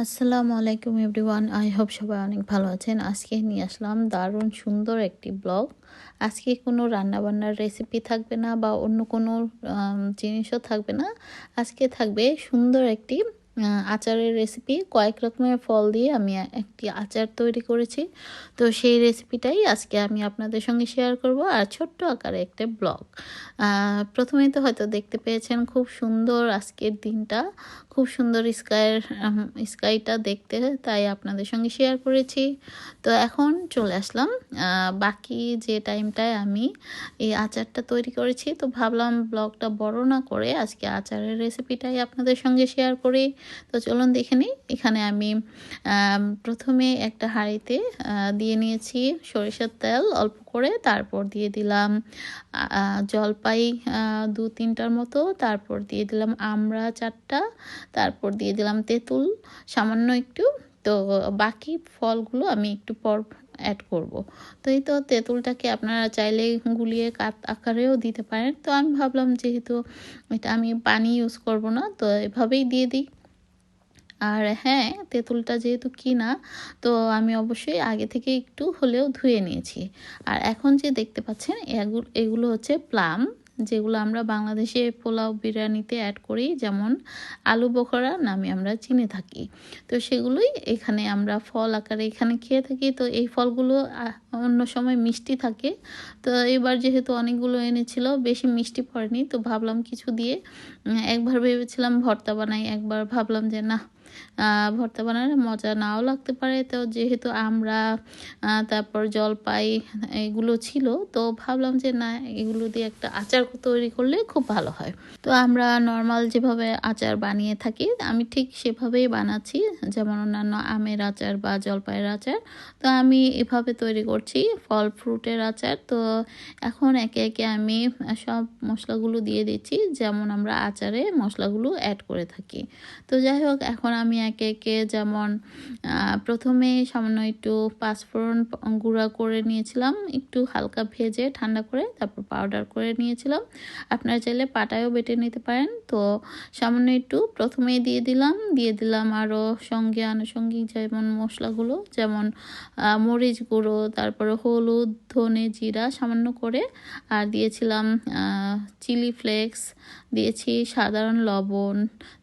আসসালামু আলাইকুম everyone. I hope সবাই অনেক ভালো আছেন। আজকে নিয়ে আসলাম দারুণ সুন্দর একটি ব্লগ। আজকে কোনো রান্নাবান্নার রেসিপি থাকবে না বা অন্য কোনো জিনিসও থাকবে না। আজকে থাকবে সুন্দর একটি আচারের রেসিপি। কয়েক রকমের ফল দিয়ে আমি একটি আচার তৈরি করেছি। তো সেই রেসিপিটাই আজকে আমি আপনাদের সঙ্গে শেয়ার করব, আর ছোট্ট আকারে একটা ব্লগ। প্রথমেই তো হয়তো দেখতে পেয়েছেন খুব সুন্দর আজকের দিনটা, খুব সুন্দর স্কাইটা দেখতে, তাই আপনাদের সঙ্গে শেয়ার করেছি। তো এখন চলে আসলাম বাকি যে টাইমটায় আমি এই আচারটা তৈরি করেছি। তো ভাবলাম ব্লগটা বড় না করে আজকে আচারের রেসিপিটাই আপনাদের সঙ্গে শেয়ার করি। তো চলুন দেখে নিই। এখানে আমি প্রথমে একটা হাঁড়িতে দিয়ে নিয়েছি সরিষার তেল অল্প করে, তারপর দিয়ে দিলাম জলপাই 2-3টার মতো, তারপর দিয়ে দিলাম আমড়া 4টা, তারপর দিয়ে দিলাম তেঁতুল সামান্য একটু। তো বাকি ফলগুলো আমি একটু পর অ্যাড করব। তো এই তো তেঁতুলটাকে আপনারা চাইলে গুলিয়ে কাট আকারেও দিতে পারেন। তো আমি ভাবলাম যেহেতু এটা আমি পানি ইউজ করব না, তো এভাবেই দিয়ে দিই। আর হ্যাঁ, তেঁতুলটা যেহেতু কিনা, তো আমি অবশ্যই আগে থেকে একটু হলেও ধুয়ে নিয়েছি। আর এখন যে দেখতে পাচ্ছেন এগুলো হচ্ছে প্লাম, যেগুলো আমরা বাংলাদেশে পোলাও বিরিয়ানিতে অ্যাড করি, যেমন আলু বোখরা নামে আমরা চিনে থাকি। তো সেগুলোই এখানে আমরা ফল আকারে এখানে খেয়ে থাকি। তো এই ফলগুলো অন্য সময় মিষ্টি থাকে। তো এবার যেহেতু অনেকগুলো এনেছিল, বেশি মিষ্টি পড়েনি, তো ভাবলাম কিছু দিয়ে একবার ভেবেছিলাম ভর্তা বানাই, একবার ভাবলাম যে না, ভর্তা বানালে মজা নাও লাগতে পারে। তো যেহেতু আমরা তারপর জলপাই এগুলো ছিল, তো ভাবলাম যে না, এগুলো দিয়ে একটা আচার তৈরি করলে খুব ভালো হয়। তো আমরা নর্মাল যেভাবে আচার বানিয়ে থাকি আমি ঠিক সেভাবেই বানাচ্ছি, যেমন অন্যান্য আমের আচার বা জলপাইয়ের আচার। তো আমি এভাবে তৈরি করছি ফল ফ্রুটের আচার। তো এখন একে একে আমি সব মশলাগুলো দিয়ে দিচ্ছি, যেমন আমরা আচারে মশলাগুলো অ্যাড করে থাকি। তো যাই হোক, এখন আমি একে একে যেমন প্রথমে সামান্য একটু পাঁচফোড়ন গুঁড়া করে নিয়েছিলাম, একটু হালকা ভেজে ঠান্ডা করে তারপর পাউডার করে নিয়েছিলাম। আপনারা চাইলে পাটায়ও বেটে নিতে পারেন। তো সামান্য একটু প্রথমেই দিয়ে দিলাম আরও সঙ্গে আনুষঙ্গিক যেমন মশলাগুলো, যেমন মরিচ গুঁড়ো, তারপরে হলুদ, ধনে, জিরা সামান্য করে, আর দিয়েছিলাম চিলি ফ্লেক্স, দিয়েছি সাধারণ লবণ,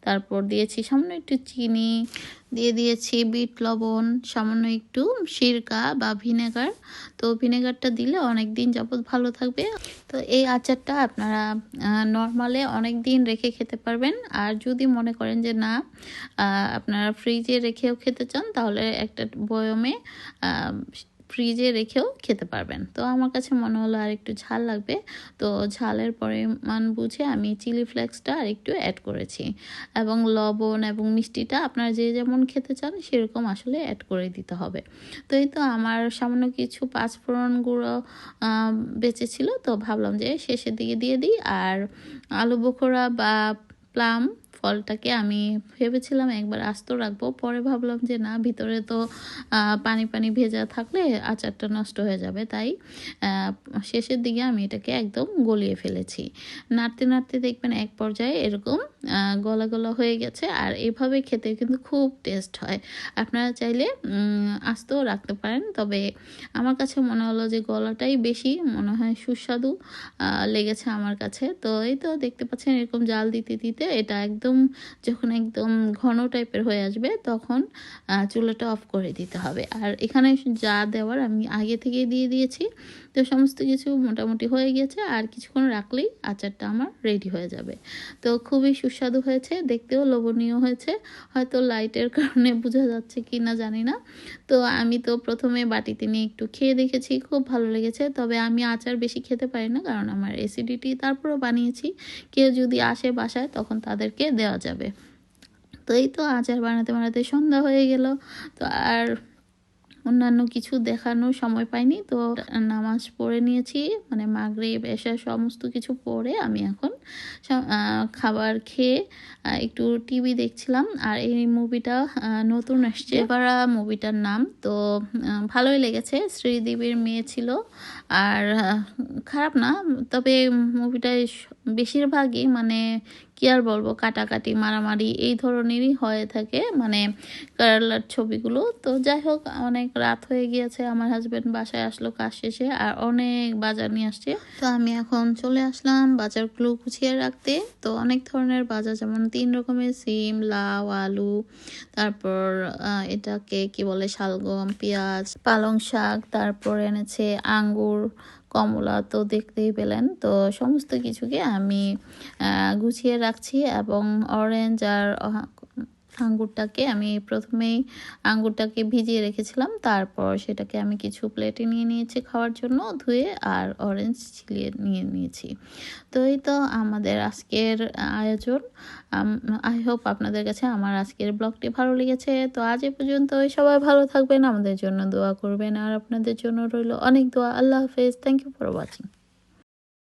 তারপর দিয়েছি সামান্য একটু চিনি, দিয়েছি বিট লবণ, সামান্য একটু সিরকা বা ভিনেগার। তো ভিনেগারটা দিলে অনেক দিন যাবত ভালো থাকবে। তো এই আচারটা আপনারা নর্মালে অনেক দিন রেখে খেতে পারবেন। আর যদি মনে করেন যে না, আপনারা ফ্রিজে রেখেও খেতে চান, তাহলে একটা বয়মে ফ্রিজে রেখেও খেতে পারবেন। তো আমার কাছে মনে হলো আর একটু ঝাল লাগবে, তো ঝালের পরিমাণ বুঝে আমি চিলি ফ্লেক্সটা আর একটু অ্যাড করেছি, এবং লবণ এবং মিষ্টিটা আপনারা যে যেমন খেতে চান সেরকম আসলে অ্যাড করে দিতে হবে। তো এই তো আমার সামান্য কিছু পাঁচফোড়ন গুঁড়ো বেঁচে ছিল, তো ভাবলাম যে শেষের দিকে দিয়ে দিই। আর আলু বোখরা বা প্লাম ফলটাকে আমি ভেবেছিলাম একবার আস্ত রাখবো, পরে ভাবলাম যে না, ভিতরে তো পানি পানি ভেজা থাকলে আচারটা নষ্ট হয়ে যাবে, তাই শেষের দিকে আমি এটাকে একদম গলিয়ে ফেলেছি। নাড়তে নাড়তে দেখবেন এক পর্যায়ে এরকম গলা গলা হয়ে গেছে, আর এভাবে খেতে কিন্তু খুব টেস্ট হয়। আপনারা চাইলে আস্তও রাখতে পারেন, তবে আমার কাছে মনে হলো যে গলাটাই বেশি মনে হয় সুস্বাদু লেগেছে আমার কাছে। তো এই তো দেখতে পাচ্ছেন এরকম জাল দিতে দিতে এটা যখন একদম ঘন টাইপের হয়ে আসবে, তখন চুলাটা অফ করে দিতে হবে। আর এখানে যা দেওয়ার আমি আগে থেকে দিয়ে দিয়েছি। তো সমস্ত কিছু মোটামুটি হয়ে গেছে, আর কিছুক্ষণ রাখলেই আচারটা আমার রেডি হয়ে যাবে। তো খুবই সুস্বাদু হয়েছে, দেখতেও লোভনীয় হয়েছে। হয়তো লাইটের কারণে বোঝা যাচ্ছে কি না জানি না। তো আমি তো প্রথমে বাটিতে নিয়ে একটু খেয়ে দেখেছি, খুব ভালো লেগেছে। তবে আমি আচার বেশি খেতে পারি না, কারণ আমার অ্যাসিডিটি, তারপরেও বানিয়েছি, কেউ যদি আসে বাসায় তখন তাদেরকে দেওয়া যাবে। তো এই তো আচার বানাতে বানাতে সন্ধ্যা হয়ে গেল। তো আর অন্যান্য কিছু দেখানোর সময় পাইনি। তো নামাজ পড়ে নিয়েছি, মানে মাগরিব এশা সমস্ত কিছু পড়ে আমি এখন খাবার খেয়ে একটু টিভি দেখছিলাম। আর এই মুভিটা নতুন আসছে, এবারা মুভিটার নাম। তো ভালোই লেগেছে, শ্রীদেবীর মেয়ে ছিল। আর খারাপ না, তবে মুভিটা বেশিরভাগই মানে কি আর বলবো, কাটাকাটি মারামারি এই ধরনেরই হয়ে থাকে মানে কেরালার ছবিগুলো। তো যাই হোক, অনেক রাত হয়ে গিয়েছে, আমার হাজব্যান্ড বাসায় আসলো কাজ শেষে, আর অনেক বাজার নিয়ে আসছে। তো আমি এখন চলে আসলাম বাজারগুলো গুছিয়ে রাখতে। তো অনেক ধরনের বাজার, যেমন 3 রকমের সিম, লাউ, আলু, তারপর এটাকে কি বলে, শালগম, পেঁয়াজ, পালং শাক, তারপর এনেছে আঙ্গুর, কমলা, তো দেখতেই পেলেন। তো সমস্ত কিছুকে আমি গুছিয়ে রাখছি, এবং অরেঞ্জ আর আঙ্গুরটাকে আমি প্রথমেই আঙ্গুরটাকে ভিজিয়ে রেখেছিলাম, তারপর সেটাকে আমি কিছু প্লেটে নিয়ে নিয়েছি খাওয়ার জন্য, ধুয়ে, আর অরেঞ্জ ছিলিয়ে নিয়ে নিয়েছি। তো এই তো আমাদের আজকের আয়োজন। আই হোপ আপনাদের কাছে আমার আজকের ব্লগটি ভালো লেগেছে। তো আজ এ পর্যন্তই, সবাই ভালো থাকবেন, আমাদের জন্য দোয়া করবেন, আর আপনাদের জন্য রইল অনেক দোয়া। আল্লাহ হাফেজ, থ্যাংক ইউ ফর ওয়াচিং।